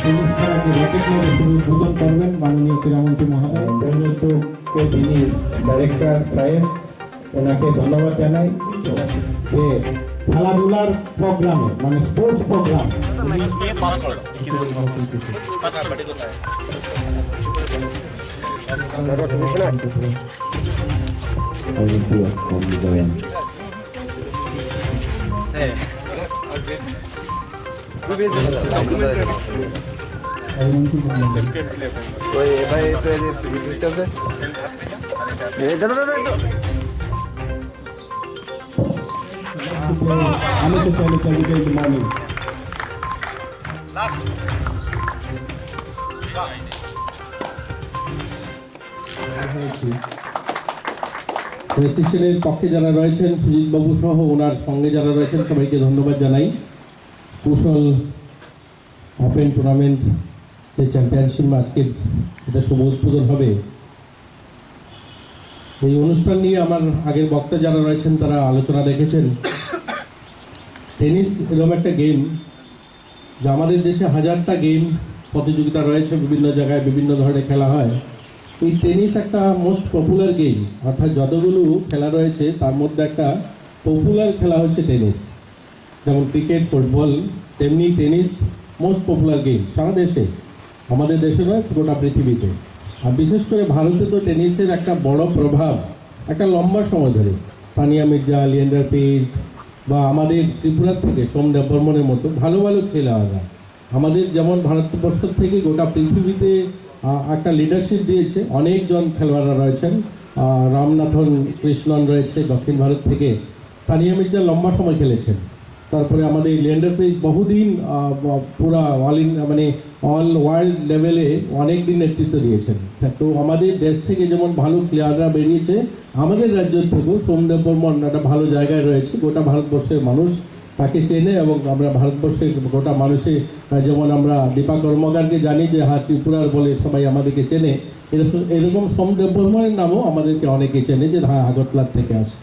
Tennis খেলাকে rocket মেরে শুরু উদ্বোধন করবেন মাননীয় ক্রীড়ামন্ত্রী মহোদয়। প্রযোজককে যিনি ডাইরেক্টর সাহেব, ওনাকে ধন্যবাদ জানাই যে খেলাধুলার প্রোগ্রামে মানে স্পোর্টস প্রোগ্রাম আমি তো চাইলে গুড মর্নিং। প্রেসিডেন্টের পক্ষে যারা রয়েছেন সুজিত বাবু সহ ওনার সঙ্গে যারা রয়েছেন সবাইকে ধন্যবাদ জানাই। কুশল ওপেন টুর্নামেন্ট যে চ্যাম্পিয়নশিপ আজকে এটা শুভ উদ্বোধন হবে, এই অনুষ্ঠান নিয়ে আমার আগের বক্তা যারা রয়েছেন তারা আলোচনা রেখেছেন। টেনিস এরকম একটা গেম যা আমাদের দেশে হাজারটা গেম প্রতিযোগিতা রয়েছে, বিভিন্ন জায়গায় বিভিন্ন ধরনের খেলা হয়। এই টেনিস একটা মোস্ট পপুলার গেম, অর্থাৎ যতগুলো খেলা রয়েছে তার মধ্যে একটা পপুলার খেলা হচ্ছে টেনিস। যেমন ক্রিকেট, ফুটবল, তেমনি টেনিস মোস্ট পপুলার গেম সারা দেশে, আমাদের দেশে নয় গোটা পৃথিবীতে। আর বিশেষ করে ভারতে তো টেনিসের একটা বড় প্রভাব একটা লম্বা সময় ধরে। সানিয়া মির্জা, লিয়েন্ডার পেজ বা আমাদের ত্রিপুরা থেকে সোমদেব বর্মনের মতো ভালো ভালো খেলোয়াড়রা আমাদের যেমন ভারতবর্ষ থেকে গোটা পৃথিবীতে একটা লিডারশিপ দিয়েছে। অনেকজন খেলোয়াড়রা রয়েছেন, রামনাথন কৃষ্ণন রয়েছে দক্ষিণ ভারত থেকে, সানিয়া মির্জা লম্বা সময় খেলেছেন। তারপরে আমাদের লিয়েন্ডার পেজ বহুদিন পুরা অল ওয়ার্ল্ড লেভেলে অনেক দিন নেতৃত্ব দিয়েছেন। তো আমাদের দেশ থেকে যেমন ভালো প্লেয়াররা বেরিয়েছে, আমাদের রাজ্য থেকেও সোমদেব বর্মন একটা ভালো জায়গায় রয়েছে। গোটা ভারতবর্ষের মানুষ তাকে চেনে এবং আমরা ভারতবর্ষের গোটা মানুষে যেমন আমরা দীপা কর্মকারকে জানি যে হ্যাঁ ত্রিপুরার বলে সবাই আমাদেরকে চেনে, এরকম সোমদেব বর্মনের নামও আমাদেরকে অনেকে চেনে যে হ্যাঁ আগরতলার থেকে আসে।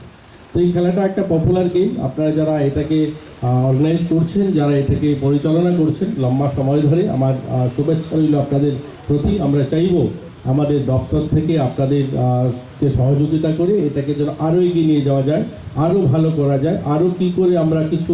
তো এই খেলাটা একটা পপুলার গেম। আপনারা যারা এটাকে অর্গানাইজ করছেন, যারা এটাকে পরিচালনা করছেন লম্বা সময় ধরে, আমার শুভেচ্ছা রইল আপনাদের প্রতি। আমরা চাইব আমাদের দপ্তর থেকে আপনাদের কে সহযোগিতা করে এটাকে যেন আরও এগিয়ে নিয়ে যাওয়া যায়, আরও ভালো করা যায়, আরও কী করে আমরা কিছু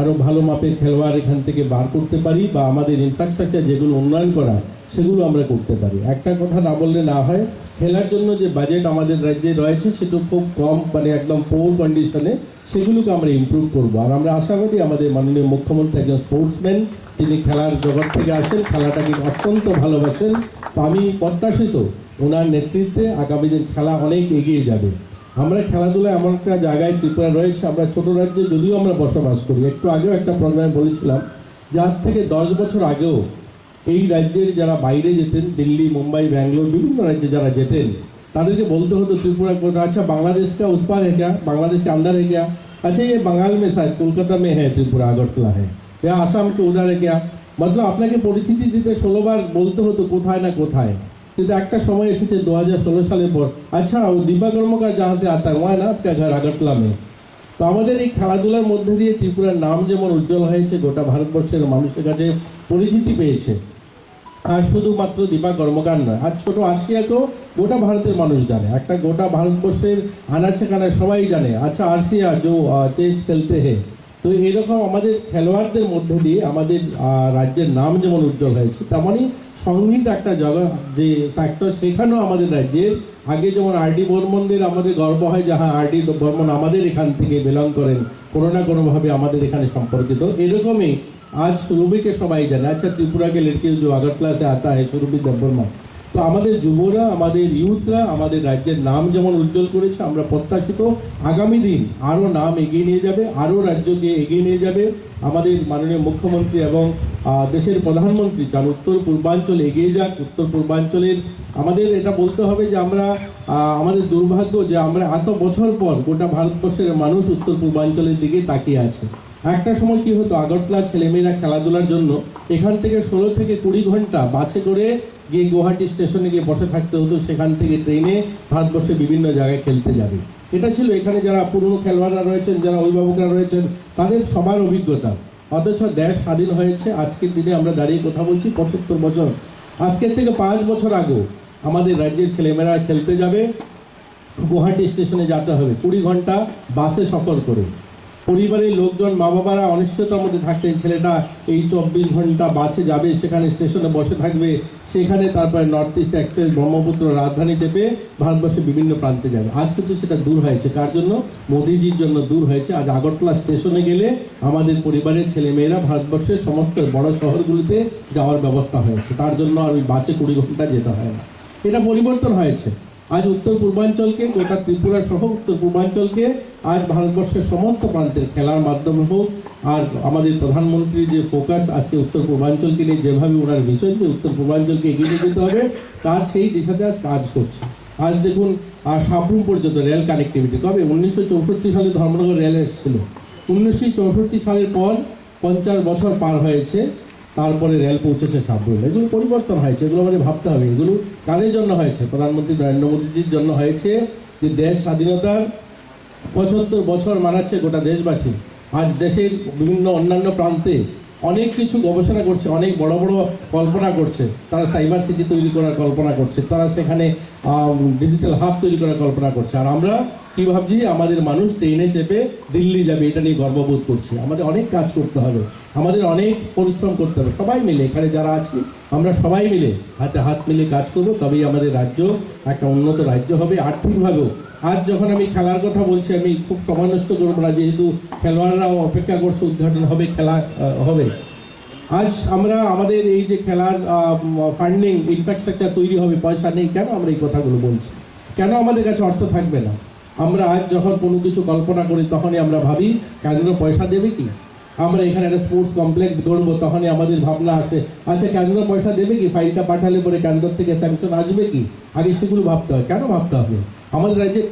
আরও ভালো মাপের খেলোয়াড় এখান থেকে বার করতে পারি বা আমাদের ইনফ্রাস্ট্রাকচার যেগুলো উন্নয়ন করা সেগুলো আমরা করতে পারি। একটা কথা না বললে না হয়, খেলার জন্য যে বাজেট আমাদের রাজ্যে রয়েছে সেটা খুব কম, মানে একদম পোর কন্ডিশনে, সেগুলোকে আমরা ইমপ্রুভ করব। আর আমরা আশাবাদী আমাদের মাননীয় মুখ্যমন্ত্রী একজন স্পোর্টসম্যান, তিনি খেলার জগৎ থেকে আসেন, খেলাটাকে অত্যন্ত ভালোবাসেন। তো আমি প্রত্যাশিত ওনার নেতৃত্বে আগামী দিন খেলা অনেক এগিয়ে যাবে। আমরা খেলাধুলা এমন একটা জায়গায় ত্রিপুরা রয়েছে, আমরা ছোট রাজ্যে যদিও আমরা বসবাস করি, একটু আগেও একটা প্রোগ্রামে বলেছিলাম যে আজ থেকে 10 বছর আগেও এই রাজ্যের যারা বাইরে যেতেন, দিল্লি, মুম্বাই, ব্যাঙ্গালোর, বিভিন্ন রাজ্যে যারা যেতেন, তাদেরকে বলতে হতো ত্রিপুরা কোথা, আচ্ছা বাংলাदेश का उस पार है क्या, बांग्लादेश के अंदर है क्या, अच्छा ये बंगाल में शायद कोलकाता में है, त्रिपुरा আগরতলা है, या आसाम के उधर है क्या। मतलब আপনাকে পরিচিতি দিতে 16 বার বলতে হতো কোথায় না কোথায়। কিন্তু একটা সময় এসেছে 2016 সালের পর, আচ্ছা ও দীপা কর্মকার जहाँ से आता है वहाँ ना आपका घर আগরতলা में। তো আমাদের এই খেলাধুলার মধ্যে দিয়ে ত্রিপুরার নাম যেমন উজ্জ্বল হয়েছে, গোটা ভারতবর্ষের মানুষের কাছে পরিচিতি পেয়েছে। আর শুধুমাত্র দীপা কর্মকার নয়, আর ছোট আর্শিয়াকেও গোটা ভারতের মানুষ জানে, একটা গোটা ভারতবর্ষের আনাচে কানায় সবাই জানে, আচ্ছা আর্শিয়া যে চেস খেলতে হে। তো এরকম আমাদের খেলোয়াড়দের মধ্যে দিয়ে আমাদের রাজ্যের নাম যেমন উজ্জ্বল হয়েছে, তেমনই সংগীত একটা জগৎ যে সেক্টর, সেখানেও আমাদের রাজ্যের আগে যেমন আর.ডি. বর্মনদের আমাদের গর্ব হয় যে হ্যাঁ আর.ডি. বর্মন আমাদের এখান থেকে বিলং করেন, কোনো না কোনোভাবে আমাদের এখানে সম্পর্কিত। এরকমই आज सुरभि के सबाई जाने, अच्छा त्रिपुरा के लड़के जो আগরতলা से आता है সুরভি দেববর্মা। তো আমাদের যুবরা, আমাদের ইউথরা আমাদের রাজ্যের নাম যেমন উজ্জ্বল করেছে, আমরা প্রত্যাশিত আগামী দিন আরও নাম এগিয়ে নিয়ে যাবে, আরও রাজ্যকে এগিয়ে নিয়ে যাবে। আমাদের মাননীয় মুখ্যমন্ত্রী এবং দেশের প্রধানমন্ত্রী চান উত্তর পূর্বাঞ্চল এগিয়ে যাক। উত্তর পূর্বাঞ্চলের আমাদের এটা বলতে হবে যে আমরা আমাদের দুর্ভাগ্য যে আমরা এত বছর পর গোটা ভারতবর্ষের মানুষ উত্তর পূর্বাঞ্চলের দিকে তাকিয়ে আছে। একটা সময় কি হতো, আগরতলার ছেলেমেয়েরা খেলাধুলার জন্য এখান থেকে 16 থেকে 20 ঘন্টা বাসে করে গিয়ে গুয়াহাটি স্টেশনে গিয়ে বসে থাকতে হতো, সেখান থেকে ট্রেনে ভারতবর্ষের বিভিন্ন জায়গায় খেলতে যাবে। এটা ছিল এখানে যারা পুরনো খেলোয়াড়রা রয়েছেন, যারা অভিভাবকরা রয়েছেন, তাদের সবার অভিজ্ঞতা। অথচ দেশ স্বাধীন হয়েছে আজকের দিনে আমরা দাঁড়িয়ে কথা বলছি 75 বছর। আজকের থেকে 5 বছর আগে আমাদের রাজ্যের ছেলেমেয়েরা খেলতে যাবে, গুয়াহাটি স্টেশনে যেতে হবে 20 ঘন্টা বাসে সফর করে। পরিবারের লোকজন, মা বাবারা অনিশ্চয়তার মধ্যে থাকতেন, ছেলেটা এই 24 ঘন্টা বাসে যাবে, সেখানে স্টেশনে বসে থাকবে, সেখানে তারপরে নর্থ ইস্ট এক্সপ্রেস, ব্রহ্মপুত্র রাজধানী চেপে ভারতবর্ষের বিভিন্ন প্রান্তে যাবে। আজ কিন্তু সেটা দূর হয়েছে। কার জন্য? মোদিজির জন্য দূর হয়েছে। আজ আগরতলা স্টেশনে গেলে আমাদের পরিবারের ছেলেমেয়েরা ভারতবর্ষের সমস্ত বড় শহরগুলিতে যাওয়ার ব্যবস্থা হয়েছে। তার জন্য আর ওই বাসে 20 ঘন্টা যেতে হয় না। এটা পরিবর্তন হয়েছে। আজ উত্তর পূর্বাঞ্চলকে, গোটা ত্রিপুরা সহ উত্তর পূর্বাঞ্চলকে আজ ভারতবর্ষের সমস্ত প্রান্তের খেলার মাধ্যমে হোক, আর আমাদের প্রধানমন্ত্রী যে ফোকাস আজকে উত্তর পূর্বাঞ্চলকে নিয়ে যেভাবে ওনার বিষয় যে উত্তর পূর্বাঞ্চলকে এগিয়ে নিয়ে যেতে হবে, তার সেই দিশাতে আজ কাজ করছে। আজ দেখুন সাবরুম পর্যন্ত রেল কানেক্টিভিটি কবে 1964 সালে ধর্মনগর রেল এসেছিল। 1964 সালের পর 50 বছর পার হয়েছে, তারপরে রেল পৌঁছেছে সাবরুম। এগুলো পরিবর্তন হয়েছে, এগুলো মানে ভাবতে হবে। এগুলো কাদের জন্য হয়েছে? প্রধানমন্ত্রী নরেন্দ্র মোদীজির জন্য হয়েছে, যে দেশ স্বাধীনতার 75 বছর মানাচ্ছে গোটা দেশবাসী। আজ দেশের বিভিন্ন অন্যান্য প্রান্তে অনেক কিছু গবেষণা করছে, অনেক বড় বড় কল্পনা করছে। তারা সাইবার সিটি তৈরি করার কল্পনা করছে, তারা সেখানে ডিজিটাল হাব তৈরি করার কল্পনা করছে। আর আমরা কি ভাবছি? আমাদের মানুষ ট্রেনে চেপে দিল্লি যাবে, এটা নিয়ে গর্ববোধ করছি। আমাদের অনেক কাজ করতে হবে, আমাদের অনেক পরিশ্রম করতে হবে। সবাই মিলে, এখানে যারা আছি আমরা সবাই মিলে হাতে হাত মিলে কাজ করবো, তবেই আমাদের রাজ্য একটা উন্নত রাজ্য হবে আর্থিকভাবেও। আজ যখন আমি খেলার কথা বলছি, আমি খুব সময় নষ্ট করবো না, যেহেতু খেলোয়াড়রাও অপেক্ষা করছে, উদ্ঘাটন হবে, খেলা হবে। আজ আমরা আমাদের এই যে খেলার ফান্ডিং ইনফ্রাস্ট্রাকচার তৈরি হবে, পয়সা নেই। কেন আমরা এই কথাগুলো বলছি? কেন আমাদের কাছে অর্থ থাকবে না? আমরা আজ যখন কোনো কিছু কল্পনা করি, তখনই আমরা ভাবি কেন্দ্র পয়সা দেবে কি? আমরা এখানে একটা স্পোর্টস কমপ্লেক্স গড়বো, তখনই আমাদের ভাবনা আসে, আচ্ছা কেন্দ্র পয়সা দেবে কি? ফাইলটা পাঠালে পরে কেন্দ্র থেকে স্যাংশন আসবে কি? আগে সেগুলো ভাবতে হয়। কেন ভাবতে হবে? আমাদের রাজ্যে,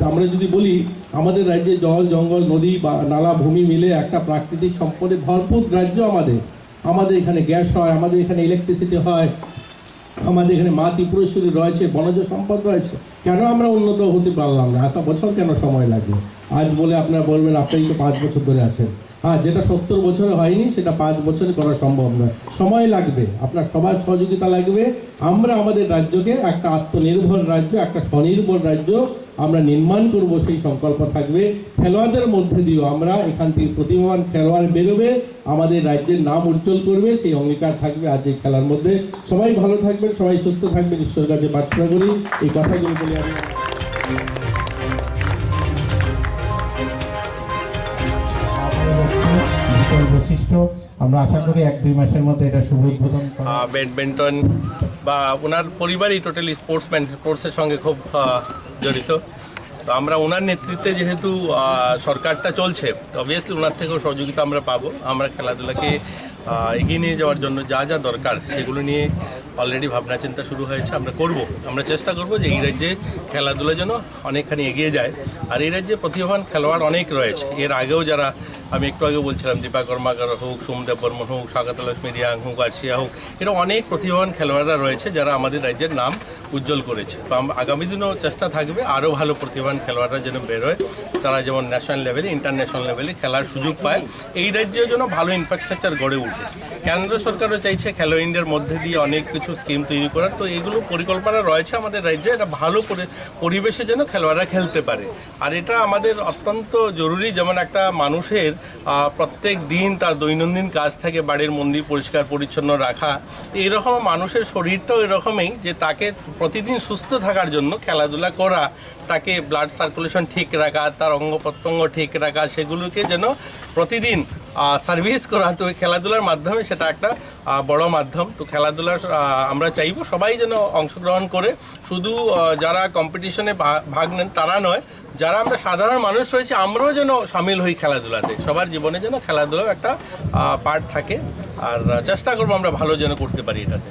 আমরা যদি বলি, আমাদের রাজ্যে জল, জঙ্গল, নদী বা নালা, ভূমি মিলে একটা প্রাকৃতিক সম্পদে ভরপুর রাজ্য আমাদের। আমাদের এখানে গ্যাস হয়, আমাদের এখানে ইলেকট্রিসিটি হয়, আমাদের এখানে মা ত্রিপুরেশ্বরী রয়েছে, বনজ সম্পদ রয়েছে। কেন আমরা উন্নত হতে পারলাম না? এত বছর কেন সময় লাগলো? আজ বলে আপনারা বলবেন আপনি তো 5 বছর ধরে আছেন। হ্যাঁ, যেটা 70 বছরে হয়নি সেটা 5 বছরে করা সম্ভব নয়। সময় লাগবে, আপনার সবার সহযোগিতা লাগবে। আমরা আমাদের রাজ্যকে একটা আত্মনির্ভর রাজ্য, একটা স্বনির্ভর রাজ্য আমরা নির্মাণ করব, সেই সংকল্প থাকবে। খেলোয়াড়দের মধ্যে দিয়েও আমরা এখান থেকে প্রতিভাবান খেলোয়াড় বেরোবে, আমাদের রাজ্যের নাম উজ্জ্বল করবে, সেই অঙ্গীকার থাকবে আজ এই খেলার মধ্যে। সবাই ভালো থাকবেন, সবাই সুস্থ থাকবেন, ঈশ্বরের কাছে প্রার্থনা করি। এই কথাগুলো বলে আমি বৈশিষ্ট্য আমরা আশা করি 1-2 মাসের মধ্যে এটা শুভ উদ্বোধন। ব্যাডমিন্টন বা ওনার পরিবারই টোটালি স্পোর্টসের সঙ্গে খুব জড়িত। তো আমরা ওনার নেতৃত্বে যেহেতু সরকারটা চলছে, তো অবভিয়াসলি ওনার থেকেও সহযোগিতা আমরা পাবো। আমরা খেলাধুলাকে এগিয়ে নিয়ে যাওয়ার জন্য যা যা দরকার সেগুলো নিয়ে অলরেডি ভাবনা চিন্তা শুরু হয়েছে। আমরা চেষ্টা করব যে এই রাজ্যে খেলাধুলা যেন অনেকখানি এগিয়ে যায়। আর এই রাজ্যে প্রতিভাবান খেলোয়াড় অনেক রয়েছে। এর আগেও যারা, আমি একটু আগে বলছিলাম, দীপা কর্মাকর হোক, সোমদেব বর্মন হোক, স্বাগত লক্ষ্মী রিয়াং হোক, আর্শিয়া হোক, এরা অনেক প্রতিভাবান খেলোয়াড়রা রয়েছে যারা আমাদের রাজ্যের নাম উজ্জ্বল করেছে। তো আগামী দিনেও চেষ্টা থাকবে আরও ভালো প্রতিভাবান খেলোয়াড়রা যেন বেরোয়, তারা যেমন ন্যাশনাল লেভেলে, ইন্টারন্যাশনাল লেভেলে খেলার সুযোগ পায়। এই রাজ্যের জন্য ভালো ইনফ্রাস্ট্রাকচার গড়ে উঠে। কেন্দ্র সরকারও চাইছে খেলো ইন্ডিয়ার মধ্যে দিয়ে অনেক কিছু স্কিম তৈরি করার। তো এগুলো পরিকল্পনা রয়েছে আমাদের রাজ্যে, এটা ভালো পরিবেশে যেন খেলোয়াড়রা খেলতে পারে। আর এটা আমাদের অত্যন্ত জরুরি। যেমন একটা মানুষের প্রত্যেক দিন তার দৈনন্দিন কাজ থাকে বাড়ির মন্দির পরিষ্কার পরিচ্ছন্ন রাখা, এইরকম মানুষের শরীরটাও এরকমই যে তাকে প্রতিদিন সুস্থ থাকার জন্য খেলাধুলা করা, তাকে ব্লাড সার্কুলেশন ঠিক রাখা, তার অঙ্গ প্রত্যঙ্গ ঠিক রাখা, সেগুলোকে যেন প্রতিদিন সার্ভিস করা। তো খেলাধুলার মাধ্যমে সেটা একটা বড় মাধ্যম। তো খেলাধুলার আমরা চাইব সবাই যেন অংশগ্রহণ করে, শুধু যারা কম্পিটিশনে ভাগ নেন তারা নয়, যারা আমরা সাধারণ মানুষ রয়েছে আমরাও যেন সামিল হই খেলাধুলাতে। সবার জীবনে যেন খেলাধুলাও একটা পার্ট থাকে। আর চেষ্টা করবো আমরা ভালো যেন করতে পারি এটাতে।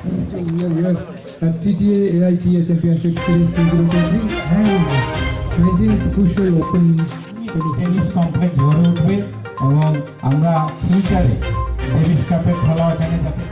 TTA AITA Championship Series 2023 and 19th official open tennis complex গড়ে উঠবে এবং আমরা ফিউচারে ডেভিস কাপের খেলা এখানে যাতে